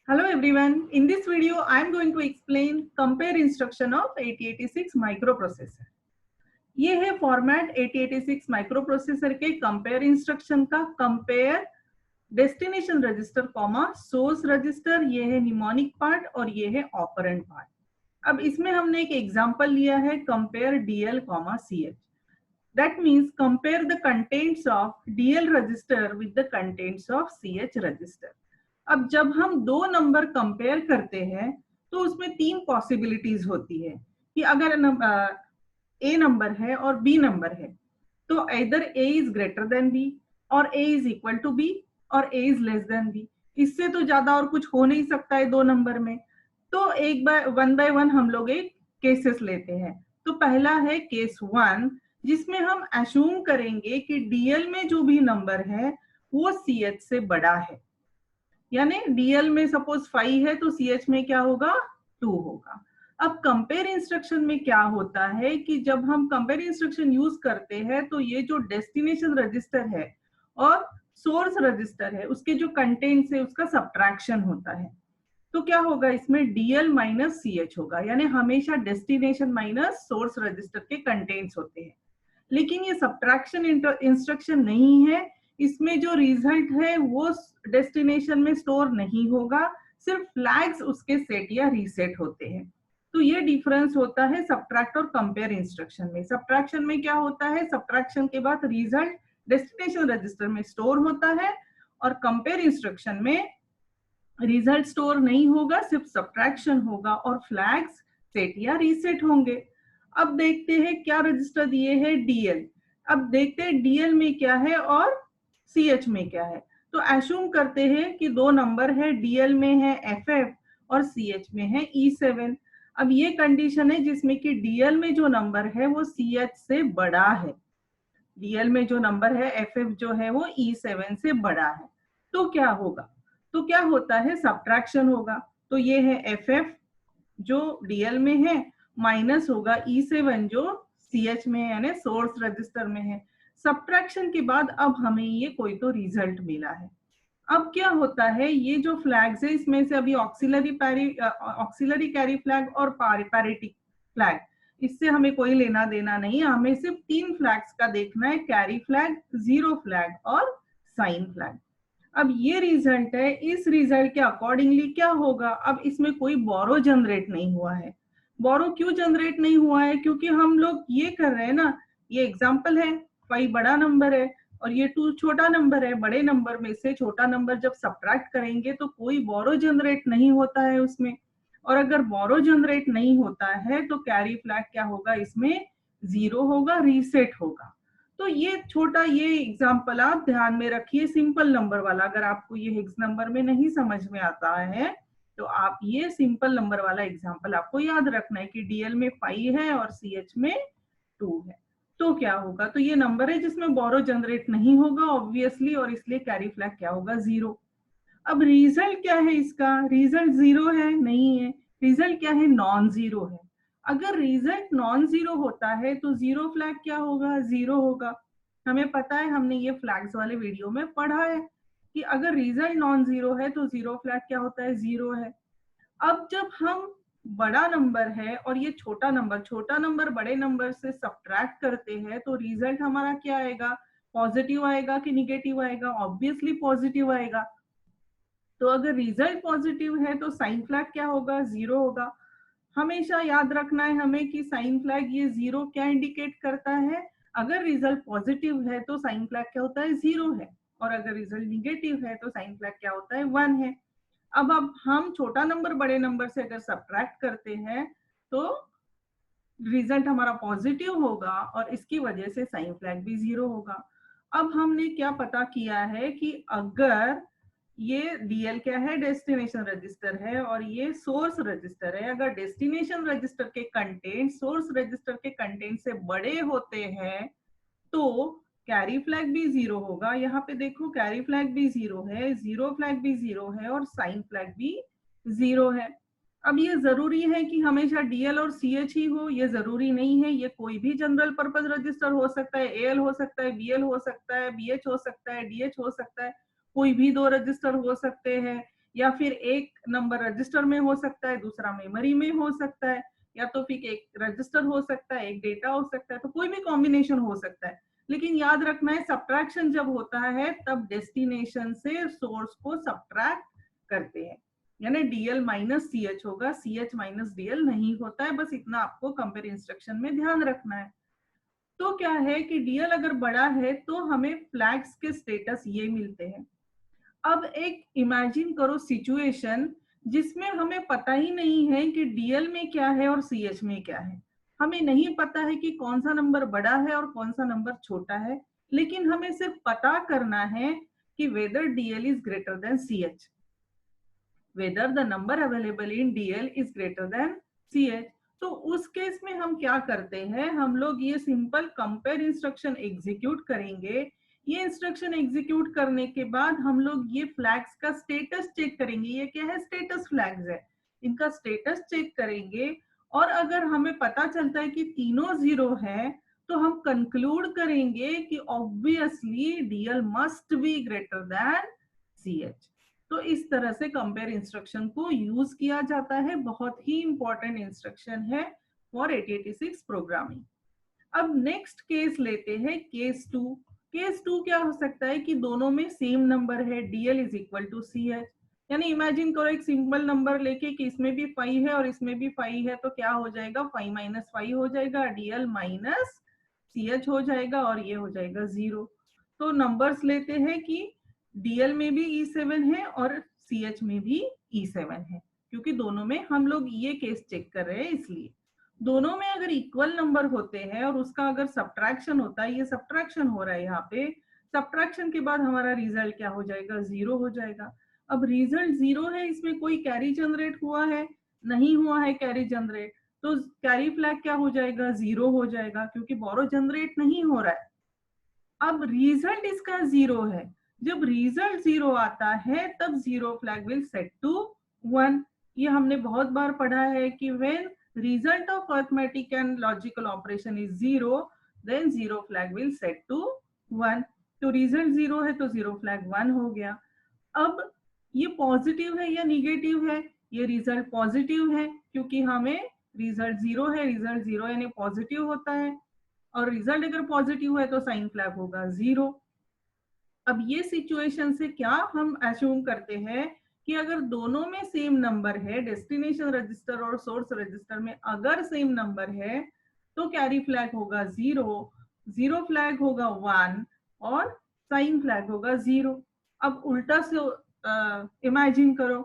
Hello everyone. In this video, I am going to explain compare instruction of 8086 microprocessor. ये है format 8086 microprocessor के compare instruction का। Compare destination register comma source register, ये है mnemonic part और ये है ऑपरेंड पार्ट। अब इसमें हमने एक एग्जांपल लिया है compare DL comma CH। That means compare the contents of DL register with the contents of CH register. अब जब हम दो नंबर कंपेयर करते हैं तो उसमें तीन पॉसिबिलिटीज होती है कि अगर ए नंबर है और बी नंबर है तो इधर ए इज ग्रेटर देन बी और ए इज इक्वल टू बी और ए इज लेस देन बी। इससे तो ज्यादा और कुछ हो नहीं सकता है दो नंबर में। तो एक बाय वन हम लोग एक केसेस लेते हैं। तो पहला है केस 1, जिसमें हम अश्यूम करेंगे कि डीएल में जो भी नंबर है वो सीएच से बड़ा है। यानी डीएल में सपोज 5 है तो सीएच में क्या होगा, 2 होगा। अब कंपेयर इंस्ट्रक्शन में क्या होता है कि जब हम कंपेयर इंस्ट्रक्शन यूज करते हैं तो ये जो डेस्टिनेशन रजिस्टर है और सोर्स रजिस्टर है उसके जो कंटेंट्स है उसका सब्ट्रैक्शन होता है। तो क्या होगा इसमें डीएल माइनस सीएच होगा, यानी हमेशा डेस्टिनेशन माइनस सोर्स रजिस्टर के कंटेंट्स होते हैं। लेकिन ये सब्ट्रैक्शन इंस्ट्रक्शन नहीं है, इसमें जो रिजल्ट है वो डेस्टिनेशन में स्टोर नहीं होगा, सिर्फ फ्लैग्स उसके सेट या रीसेट होते हैं। तो ये डिफरेंस होता है सब्ट्रैक्ट और कंपेयर इंस्ट्रक्शन में। सब्ट्रैक्शन में क्या होता है, सब्ट्रैक्शन के बाद रिजल्ट डेस्टिनेशन रजिस्टर में स्टोर होता है और कंपेयर इंस्ट्रक्शन में रिजल्ट स्टोर नहीं होगा, सिर्फ सब्ट्रैक्शन होगा और फ्लैग्स सेट या रीसेट होंगे। अब देखते हैं क्या रजिस्टर दिए हैं डीएल। अब देखते हैं डीएल में क्या है और सीएच में क्या है। तो एश्यूम करते हैं कि दो नंबर है, डीएल में है एफएफ और सीएच में है ई7। अब ये कंडीशन है जिसमें कि डीएल में जो नंबर है वो सीएच से बड़ा है, डीएल में जो नंबर है एफएफ जो है वो ई7 से बड़ा है। तो क्या होगा, तो क्या होता है सब्ट्रैक्शन होगा। तो ये है एफएफ जो डीएल में है माइनस होगा ई7 जो सीएच में है यानी सोर्स रजिस्टर में है। सब्ट्रैक्शन के बाद अब हमें ये कोई तो रिजल्ट मिला है। अब क्या होता है, ये जो फ्लैग्स है इसमें से अभी ऑक्सिलरी कैरी फ्लैग और पैरिटी फ्लैग, इससे हमें कोई लेना देना नहीं है। हमें सिर्फ तीन फ्लैग्स का देखना है, कैरी फ्लैग, जीरो फ्लैग और साइन फ्लैग। अब ये रिजल्ट है, इस रिजल्ट के अकॉर्डिंगली क्या होगा, अब इसमें कोई बोरो जनरेट नहीं हुआ है। बोरो क्यों जनरेट नहीं हुआ है, क्योंकि हम लोग ये कर रहे हैं ना, ये एग्जाम्पल है 5 बड़ा नंबर है और ये 2 छोटा नंबर है। बड़े नंबर में से छोटा नंबर जब सब्ट्रैक्ट करेंगे तो कोई बोरो जनरेट नहीं होता है उसमें, और अगर बोरो जनरेट नहीं होता है तो कैरी फ्लैग क्या होगा, इसमें 0 होगा, रीसेट होगा। तो ये छोटा ये एग्जाम्पल आप ध्यान में रखिए, सिंपल नंबर वाला। अगर आपको ये हेक्स नंबर में नहीं समझ में आता है तो आप ये सिंपल नंबर वाला एग्जाम्पल आपको याद रखना है कि डीएल में 5 है और सीएच में 2 है। तो क्या होगा, तो ये नंबर है जिसमें बोरो जनरेट नहीं होगा ऑब्वियसली, और इसलिए कैरी फ्लैग क्या होगा, 0। अब रिजल्ट क्या है इसका, रिजल्ट 0 है, नहीं है। रिजल्ट क्या है, नॉन जीरो है। अगर रिजल्ट नॉन जीरो होता है तो जीरो फ्लैग क्या होगा, 0 होगा। हमें पता है, हमने ये फ्लैग्स वाले वीडियो में पढ़ा है कि अगर रिजल्ट नॉन जीरो है तो जीरो फ्लैग क्या होता है, 0 है। अब जब हम बड़ा नंबर है और ये छोटा नंबर बड़े नंबर से सब्ट्रैक्ट करते हैं तो रिजल्ट हमारा क्या आएगा, पॉजिटिव आएगा कि निगेटिव आएगा, ऑब्वियसली पॉजिटिव आएगा। तो अगर रिजल्ट पॉजिटिव है तो साइन फ्लैग क्या होगा, 0 होगा। हमेशा याद रखना है हमें कि साइन फ्लैग ये 0 क्या इंडिकेट करता है, अगर रिजल्ट पॉजिटिव है तो साइन फ्लैग क्या होता है, 0 है, और अगर रिजल्ट निगेटिव है तो साइन फ्लैग क्या होता है, 1 है। अब हम छोटा नंबर बड़े नंबर से अगर सब्ट्रैक्ट करते हैं तो रिजल्ट हमारा पॉजिटिव होगा और इसकी वजह से साइन फ्लैग भी 0 होगा। अब हमने क्या पता किया है कि अगर ये डीएल क्या है, डेस्टिनेशन रजिस्टर है और ये सोर्स रजिस्टर है, अगर डेस्टिनेशन रजिस्टर के कंटेंट सोर्स रजिस्टर के कंटेंट से बड़े होते हैं तो कैरी फ्लैग भी 0 होगा। यहाँ पे देखो कैरी फ्लैग भी 0 है, जीरो फ्लैग भी 0 है और साइन फ्लैग भी 0 है। अब ये जरूरी है कि हमेशा डीएल और सीएच ही हो, ये जरूरी नहीं है। ये कोई भी जनरल पर्पस रजिस्टर हो सकता है, एएल हो सकता है, बीएल हो सकता है, बीएच हो सकता है, डीएच हो सकता है, कोई भी दो रजिस्टर हो सकते हैं। या फिर एक नंबर रजिस्टर में हो सकता है, दूसरा मेमोरी में हो सकता है, या तो फिर एक रजिस्टर हो सकता है, एक डेटा हो सकता है, तो कोई भी कॉम्बिनेशन हो सकता है। लेकिन याद रखना है सब्ट्रैक्शन जब होता है तब डेस्टिनेशन से सोर्स को सब्ट्रैक्ट करते हैं, यानी डीएल माइनस सी एच होगा, सी एच माइनस डीएल नहीं होता है। बस इतना आपको कंपेयर इंस्ट्रक्शन में ध्यान रखना है। तो क्या है कि डीएल अगर बड़ा है तो हमें फ्लैग्स के स्टेटस ये मिलते हैं। अब एक इमेजिन करो सिचुएशन जिसमें हमें पता ही नहीं है कि डीएल में क्या है और सीएच में क्या है। हमें नहीं पता है कि कौन सा नंबर बड़ा है और कौन सा नंबर छोटा है, लेकिन हमें सिर्फ पता करना है कि whether DL is greater than CH, whether the number available in DL is greater than CH. तो उस केस में हम क्या करते हैं, हम लोग ये सिंपल कंपेयर इंस्ट्रक्शन एग्जीक्यूट करेंगे। ये इंस्ट्रक्शन एग्जीक्यूट करने के बाद हम लोग ये फ्लैग्स का स्टेटस चेक करेंगे। ये क्या है, स्टेटस फ्लैग्स है, इनका स्टेटस चेक करेंगे। और अगर हमें पता चलता है कि तीनों जीरो है तो हम कंक्लूड करेंगे कि obviously DL must be greater than CH. तो इस तरह से कंपेयर इंस्ट्रक्शन को यूज किया जाता है। बहुत ही इंपॉर्टेंट इंस्ट्रक्शन है फॉर 8086 प्रोग्रामिंग। अब नेक्स्ट केस लेते हैं, केस 2। केस 2 क्या हो सकता है कि दोनों में सेम नंबर है, DL is equal to C H. यानी इमेजिन करो एक सिंपल नंबर लेके कि इसमें भी 5 है और इसमें भी 5 है, तो क्या हो जाएगा, 5 माइनस 5 हो जाएगा, डीएल माइनस सी एच हो जाएगा और ये हो जाएगा 0। तो नंबर्स लेते हैं कि डीएल में भी E7 है और सीएच में भी E7 है, क्योंकि दोनों में हम लोग ये केस चेक कर रहे हैं। इसलिए दोनों में अगर इक्वल नंबर होते हैं और उसका अगर सब्ट्रैक्शन होता है, ये सब्ट्रैक्शन हो रहा है यहाँ पे, सब्ट्रैक्शन के बाद हमारा रिजल्ट क्या हो जाएगा, 0 हो जाएगा। अब रिजल्ट 0 है, इसमें कोई कैरी जनरेट हुआ है, नहीं हुआ है कैरी जनरेट, तो कैरी फ्लैग क्या हो जाएगा, 0 हो जाएगा, क्योंकि बोरो जनरेट नहीं हो रहा है। अब रिजल्ट इसका 0 है, जब रिजल्ट 0 आता है तब 0 फ्लैग विल सेट टू 1। ये हमने बहुत बार पढ़ा है कि when result of arithmetic and logical operation is 0, then 0 flag will set to 1। तो रिजल्ट 0 है तो 0 फ्लैग 1 हो गया। अब ये पॉजिटिव है या निगेटिव है, ये रिजल्ट पॉजिटिव है, क्योंकि हमें रिजल्ट 0 है, रिजल्ट 0 यानी पॉजिटिव होता है, और रिजल्ट अगर पॉजिटिव है तो साइन फ्लैग होगा 0। अब ये सिचुएशन से क्या हम एज्यूम करते हैं कि अगर दोनों में सेम नंबर है, डेस्टिनेशन रजिस्टर और सोर्स रजिस्टर में अगर सेम नंबर है तो कैरी फ्लैग होगा 0, 0 फ्लैग होगा 1 और साइन फ्लैग होगा 0। अब उल्टा से इमेजिन करो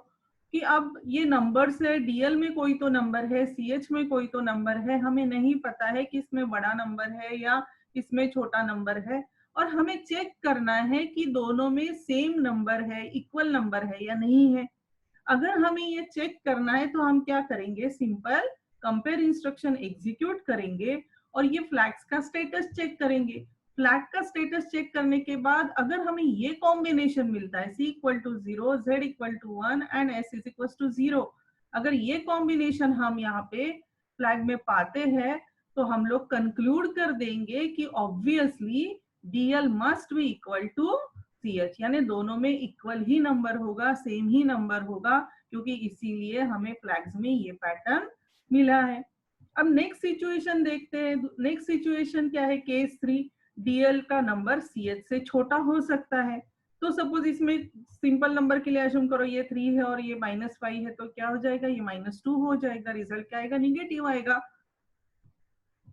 कि अब ये नंबर्स है, डीएल में कोई तो नंबर है, सीएच में कोई तो नंबर है, हमें नहीं पता है कि इसमें बड़ा नंबर है या इसमें छोटा नंबर है, और हमें चेक करना है कि दोनों में सेम नंबर है, इक्वल नंबर है या नहीं है। अगर हमें ये चेक करना है तो हम क्या करेंगे, सिंपल कंपेयर इंस्ट्रक्शन एग्जीक्यूट करेंगे और ये फ्लैग्स का स्टेटस चेक करेंगे। फ्लैग का स्टेटस चेक करने के बाद अगर हमें ये कॉम्बिनेशन मिलता है, C equal to 0, Z equal to 1 and S is equal to 0, अगर ये कॉम्बिनेशन हम यहाँ पे फ्लैग में पाते हैं तो हम लोग कंक्लूड कर देंगे कि obviously DL must be equal to CH, यानी दोनों में इक्वल ही नंबर होगा, सेम ही नंबर होगा, क्योंकि इसीलिए हमें फ्लैग्स में ये पैटर्न मिला है। अब नेक्स्ट सिचुएशन देखते हैं। नेक्स्ट सिचुएशन क्या है, केस 3, DL का नंबर CH से छोटा हो सकता है। तो सपोज इसमें सिंपल नंबर के लिए अज्यूम करो ये 3 है और ये -5 है, तो क्या हो जाएगा, ये -2 हो जाएगा, रिजल्ट क्या आएगा, निगेटिव आएगा।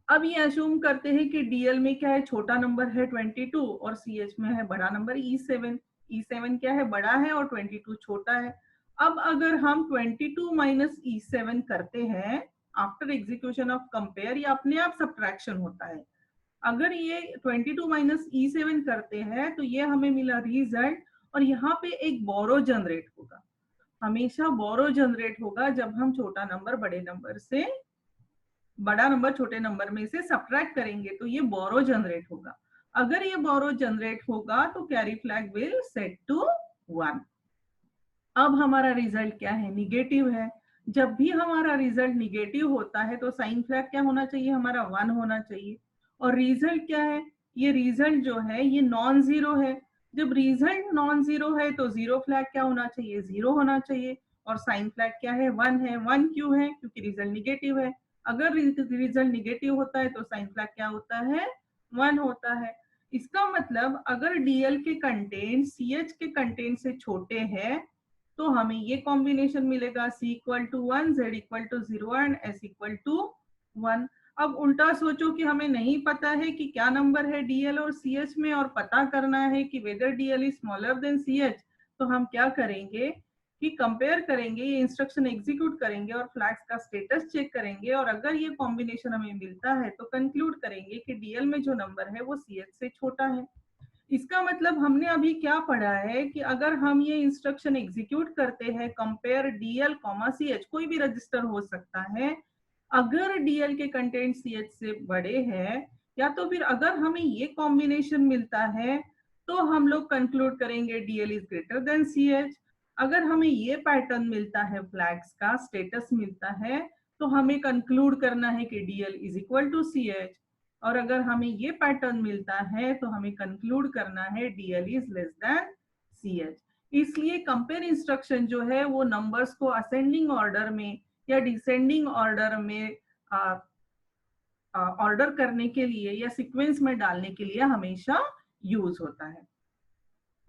अब ये अज्यूम करते हैं कि डीएल में क्या है, छोटा नंबर है 22 और सीएच में है बड़ा नंबर E7। E7 क्या है, बड़ा है और 22 छोटा है। अब अगर हम 22 माइनस E7 करते हैं आफ्टर एग्जीक्यूशन ऑफ कंपेयर, ये अपने आप सब्ट्रैक्शन होता है। अगर ये 22 माइनस E7 करते हैं तो ये हमें मिला रिजल्ट, और यहाँ पे एक बोरो जनरेट होगा। हमेशा बोरो जनरेट होगा जब हम छोटा नंबर बड़े नंबर से, बड़ा नंबर छोटे नंबर में से सब्ट्रैक्ट करेंगे तो ये बोरो जनरेट होगा। अगर ये बोरो जनरेट होगा तो carry flag will set to 1। अब हमारा रिजल्ट क्या है, निगेटिव है। जब भी हमारा रिजल्ट निगेटिव होता है तो साइन फ्लैग क्या होना चाहिए, हमारा 1 होना चाहिए। और रिजल्ट क्या है, ये रिजल्ट जो है ये नॉन जीरो है, जब रिजल्ट नॉन जीरो है तो जीरो फ्लैग क्या होना चाहिए, जीरो होना चाहिए। और साइन फ्लैग क्या है, वन है। वन क्यों है, क्योंकि रिजल्ट निगेटिव है। अगर रिजल्ट निगेटिव होता है तो साइन फ्लैग क्या होता है, वन होता है। इसका मतलब अगर डीएल के कंटेंट सीएच के कंटेंट से छोटे हैं तो हमें ये कॉम्बिनेशन मिलेगा, C equal to one, Z equal to zero and S equal to one. अब उल्टा सोचो कि हमें नहीं पता है कि क्या नंबर है डीएल और सीएच में, और पता करना है कि whether DL is smaller than CH. तो हम क्या करेंगे कि कंपेयर करेंगे, ये इंस्ट्रक्शन एग्जीक्यूट करेंगे और फ्लैग्स का स्टेटस चेक करेंगे, और अगर ये कॉम्बिनेशन हमें मिलता है तो कंक्लूड करेंगे कि डीएल में जो नंबर है वो सीएच से छोटा है। इसका मतलब हमने अभी क्या पढ़ा है कि अगर हम ये इंस्ट्रक्शन एग्जीक्यूट करते हैं, कंपेयर डीएल कॉमा सीएच, कोई भी रजिस्टर हो सकता है, अगर डीएल के कंटेंट सीएच से बड़े हैं, या तो फिर अगर हमें ये कॉम्बिनेशन मिलता है तो हम लोग कंक्लूड करेंगे DL is greater than CH. अगर हमें ये पैटर्न मिलता है, फ्लैग्स का स्टेटस मिलता है, तो हमें कंक्लूड करना है कि DL is equal to CH. और अगर हमें ये पैटर्न मिलता है तो हमें कंक्लूड करना है DL is less than CH. इसलिए कंपेयर इंस्ट्रक्शन जो है वो नंबर्स को असेंडिंग ऑर्डर में या डिसेंडिंग ऑर्डर में ऑर्डर करने के लिए या सीक्वेंस में डालने के लिए हमेशा यूज होता है।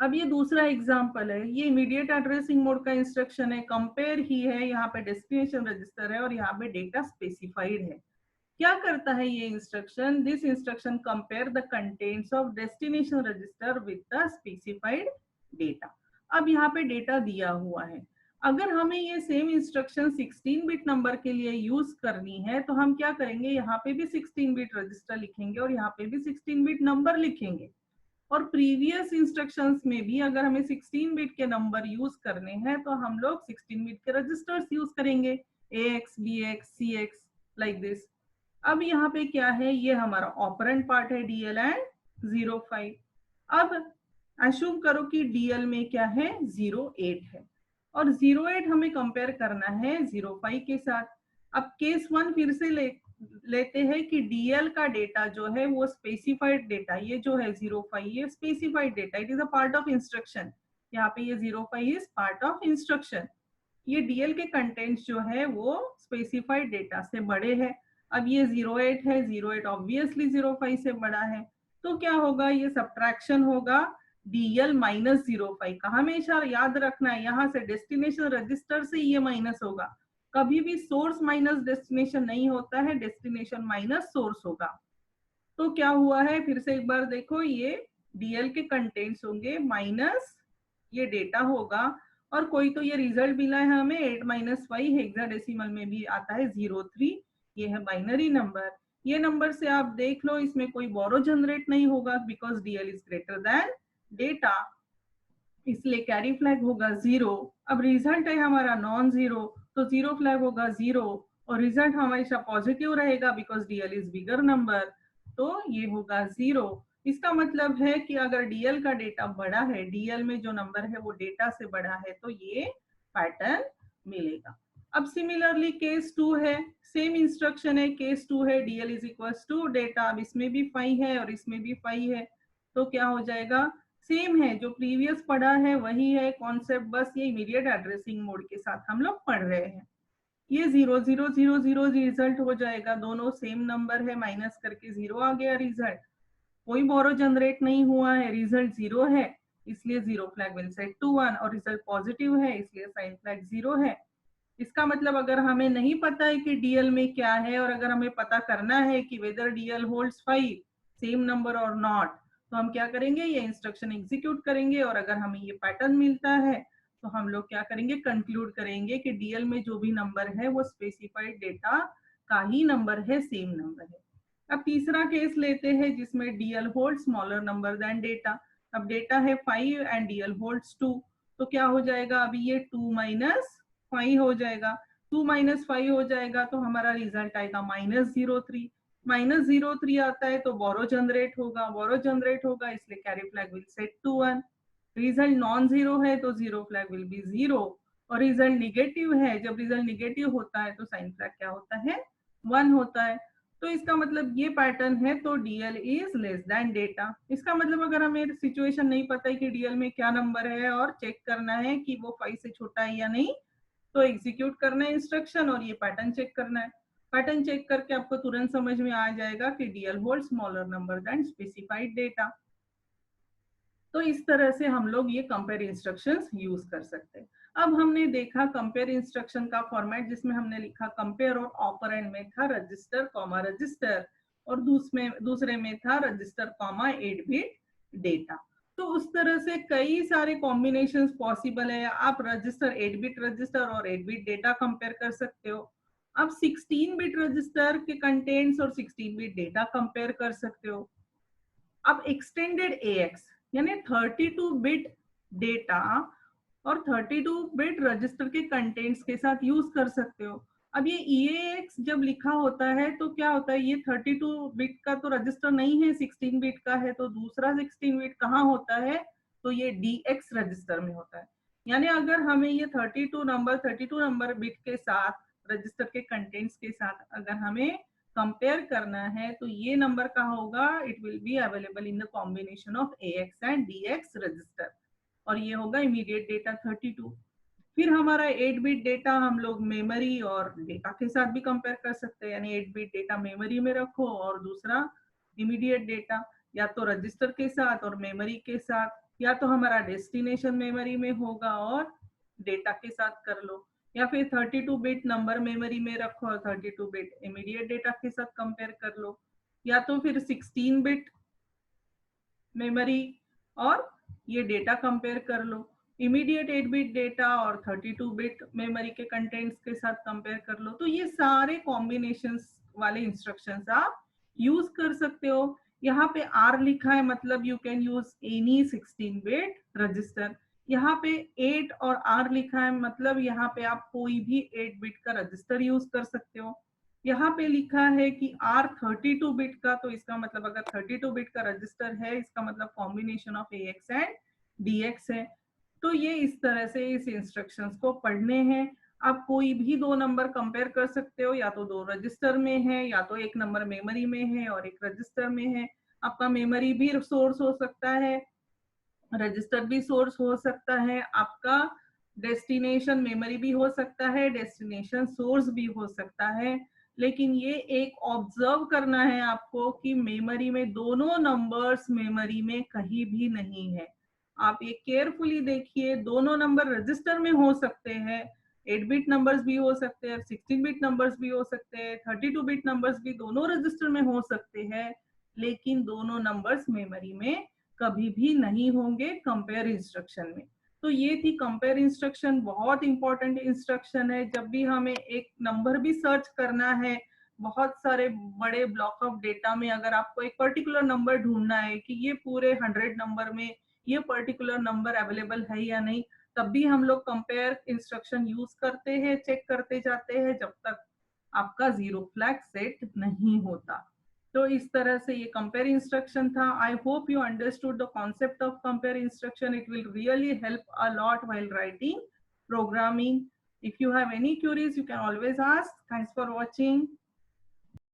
अब ये दूसरा एग्जांपल है, ये इमीडिएट एड्रेसिंग मोड का इंस्ट्रक्शन है। कंपेयर ही है, यहाँ पे डेस्टिनेशन रजिस्टर है और यहाँ पे डेटा स्पेसिफाइड है। क्या करता है ये instruction, this instruction compare the contents of destination register with the specified data. अब यहाँ पे डेटा दिया हुआ है, अगर हमें ये सेम इंस्ट्रक्शन 16 बिट नंबर के लिए यूज करनी है तो हम क्या करेंगे, यहाँ पे भी 16 बिट रजिस्टर लिखेंगे और यहाँ पे भी 16 बिट नंबर लिखेंगे। और प्रीवियस इंस्ट्रक्शंस में भी अगर हमें 16 बिट के नंबर यूज करने हैं तो हम लोग 16 बिट के रजिस्टर्स यूज करेंगे, AX, BX, CX, like this. अब यहाँ पे क्या है, ये हमारा ऑपरेंड पार्ट है डीएल एंड 05। अब अशुम करो कि डीएल में क्या है, 08 है और 08 हमें कंपेयर करना है 05 के साथ। अब केस वन फिर से लेते हैं कि डीएल का डेटा जो है वो स्पेसिफाइड डेटा, ये जो है 05 ये specified data, it is a part of instruction. यहाँ पे ये 05 इज पार्ट ऑफ इंस्ट्रक्शन। ये डीएल के कंटेंट्स जो है वो स्पेसिफाइड डेटा से बड़े हैं। अब ये 08 है, 08 ऑब्वियसली 05 से बड़ा है, तो क्या होगा, ये सब्ट्रैक्शन होगा डीएल माइनस 05 का। हमेशा याद रखना है, यहाँ से डेस्टिनेशन रजिस्टर से ये माइनस होगा, कभी भी सोर्स माइनस डेस्टिनेशन नहीं होता है, डेस्टिनेशन माइनस सोर्स होगा। तो क्या हुआ है, फिर से एक बार देखो, ये डीएल के कंटेंट्स होंगे माइनस ये डेटा होगा, और कोई तो ये रिजल्ट मिला है हमें 8-5 हेक्साडेसिमल में भी आता है 03, ये है बाइनरी नंबर। ये नंबर से आप देख लो इसमें कोई बोरो जनरेट नहीं होगा because DL is greater then data, इसलिए कैरी फ्लैग होगा 0। अब रिजल्ट है हमारा नॉन जीरो, तो जीरो फ्लैग होगा 0, और रिजल्ट हमेशा पॉजिटिव रहेगा because DL is bigger number, तो ये होगा 0। इसका मतलब है कि अगर डीएल का डेटा बड़ा है, डीएल में जो नंबर है वो डेटा से बड़ा है, तो ये पैटर्न मिलेगा। अब सिमिलरली केस 2 है, सेम इंस्ट्रक्शन है, केस 2 है, DL is equal to data. अब इसमें भी 5 है और इसमें भी 5 है, तो क्या हो जाएगा, सेम है, जो प्रीवियस पढ़ा है वही है कॉन्सेप्ट, बस ये इमीडिएट एड्रेसिंग मोड के साथ हम लोग पढ़ रहे हैं। ये 0 0 0 0 रिजल्ट हो जाएगा, दोनों सेम नंबर है, माइनस करके 0 आ गया रिजल्ट। कोई बोरो जनरेट नहीं हुआ है, रिजल्ट 0 है, इसलिए 0 फ्लैग विल सेट टू 1, और रिजल्ट पॉजिटिव है इसलिए साइन फ्लैग 0 है। इसका मतलब अगर हमें नहीं पता है कि डीएल में क्या है, और अगर हमें पता करना है कि whether DL holds 5 same number और नॉट, तो हम क्या करेंगे, ये इंस्ट्रक्शन एग्जीक्यूट करेंगे, और अगर हमें ये पैटर्न मिलता है तो हम लोग क्या करेंगे, कंक्लूड करेंगे कि डीएल में जो भी नंबर है वो स्पेसिफाइड डेटा का ही नंबर है, सेम नंबर है। अब तीसरा केस लेते हैं जिसमें DL hold smaller number than data. अब डेटा है 5 एंड डीएल होल्ड्स 2, तो क्या हो जाएगा, अभी ये 2 माइनस 5 हो जाएगा, 2 माइनस 5 हो जाएगा, तो हमारा रिजल्ट आएगा -03। -03 आता है तो बोरो जनरेट होगा, बोरो जनरेट होगा इसलिए carry flag will set to 1। Result non zero है तो जीरो फ्लैग विल बी 0, और रिजल्ट निगेटिव है, जब रिजल्ट निगेटिव होता है तो साइन फ्लैग क्या होता है, 1 होता है। तो इसका मतलब ये पैटर्न है, तो DL is less then data. इसका मतलब अगर हमें सिचुएशन नहीं पता है कि DL में क्या नंबर है और चेक करना है कि वो 5 से छोटा है या नहीं, तो एग्जीक्यूट करना है इंस्ट्रक्शन और ये पैटर्न चेक करना है। पैटर्न चेक करके आपको तुरंत समझ में आ जाएगा कि DL hold smaller number than specified data. तो इस तरह से हम लोग ये कंपेयर इंस्ट्रक्शंस यूज कर सकते हैं। अब हमने देखा कंपेयर इंस्ट्रक्शन का फॉर्मेट, जिसमें हमने लिखा कंपेयर और ऑपरेंड में था रजिस्टर कॉमा रजिस्टर, और दूसरे में था रजिस्टर कॉमा 8 बिट डेटा। तो उस तरह से कई सारे कॉम्बिनेशंस पॉसिबल है। आप रजिस्टर 8 बिट रजिस्टर और 8 बिट डेटा कंपेयर कर सकते हो। आप 16 बिट रजिस्टर के कंटेंट्स और 16 बिट डेटा कंपेयर कर सकते हो। अब एक्सटेंडेड AX यानी 32 बिट डेटा और 32 बिट रजिस्टर के कंटेंट्स के साथ यूज कर सकते हो। अब ये EAX जब लिखा होता है तो क्या होता है, ये 32 बिट का तो रजिस्टर नहीं है, 16 बिट का है। तो दूसरा 16 बिट कहाँ होता है, तो ये DX रजिस्टर में होता है। यानी अगर हमें ये 32 नंबर बिट के साथ रजिस्टर के कंटेंट्स के साथ अगर हमें कंपेयर करना है, तो ये नंबर कहाँ होगा, it will be available in the combination of AX and DX register, और ये होगा इमीडिएट डेटा 32। फिर हमारा 8 बिट डेटा हम लोग मेमोरी और डेटा के साथ भी कंपेयर कर सकते हैं, यानी 8 बिट डेटा मेमोरी में रखो और दूसरा इमीडिएट डेटा या तो रजिस्टर के साथ और मेमोरी के साथ, या तो हमारा डेस्टिनेशन मेमोरी में होगा और डेटा के साथ कर लो, या फिर 32 बिट नंबर मेमोरी में रखो और 32 बिट इमीडिएट डेटा के साथ कंपेयर कर लो, या तो फिर 16 बिट मेमोरी और ये डेटा कंपेयर कर लो, इमीडिएट 8 बिट डेटा और 32 बिट मेमोरी के कंटेंट्स के साथ कंपेयर कर लो। तो ये सारे कॉम्बिनेशंस वाले इंस्ट्रक्शंस आप यूज कर सकते हो। यहाँ पे R लिखा है, मतलब you can use any 16 bit register. यहाँ पे 8 और R लिखा है, मतलब यहाँ पे आप कोई भी 8 बिट का रजिस्टर यूज कर सकते हो। यहाँ पे लिखा है कि R 32 बिट का, तो इसका मतलब अगर 32 बिट का रजिस्टर है, इसका मतलब combination of AX and DX है। तो ये इस तरह से इस इंस्ट्रक्शंस को पढ़ने हैं। आप कोई भी दो नंबर कंपेयर कर सकते हो, या तो दो रजिस्टर में है या तो एक नंबर मेमोरी में है और एक रजिस्टर में है। आपका मेमोरी भी सोर्स हो सकता है, रजिस्टर भी सोर्स हो सकता है, आपका डेस्टिनेशन मेमोरी भी हो सकता है, डेस्टिनेशन सोर्स भी हो सकता है। लेकिन ये एक ऑब्जर्व करना है आपको कि मेमोरी में दोनों नंबर्स मेमोरी में कहीं भी नहीं है। आप ये केयरफुली देखिए, दोनों नंबर रजिस्टर में हो सकते हैं, 8 बिट नंबर्स भी हो सकते हैं, 16 बिट नंबर्स भी हो सकते हैं, 32 बिट नंबर्स भी दोनों रजिस्टर में हो सकते हैं, लेकिन दोनों नंबर्स मेमोरी में कभी भी नहीं होंगे कंपेयर इंस्ट्रक्शन में। तो ये थी कंपेयर इंस्ट्रक्शन, बहुत इंपॉर्टेंट इंस्ट्रक्शन है। जब भी हमें एक नंबर भी सर्च करना है, बहुत सारे बड़े ब्लॉक ऑफ डेटा में अगर आपको एक पर्टिकुलर नंबर ढूंढना है कि ये पूरे 100 नंबर में ये पर्टिकुलर नंबर अवेलेबल है या नहीं, तब भी हम लोग कंपेयर इंस्ट्रक्शन यूज करते हैं, चेक करते जाते हैं जब तक आपका जीरो फ्लैग सेट नहीं होता। तो इस तरह से ये कंपेयर इंस्ट्रक्शन था। I hope you understood the concept of compare instruction. It will really help a lot while writing programming. If you have any queries, you can always ask. Thanks for watching.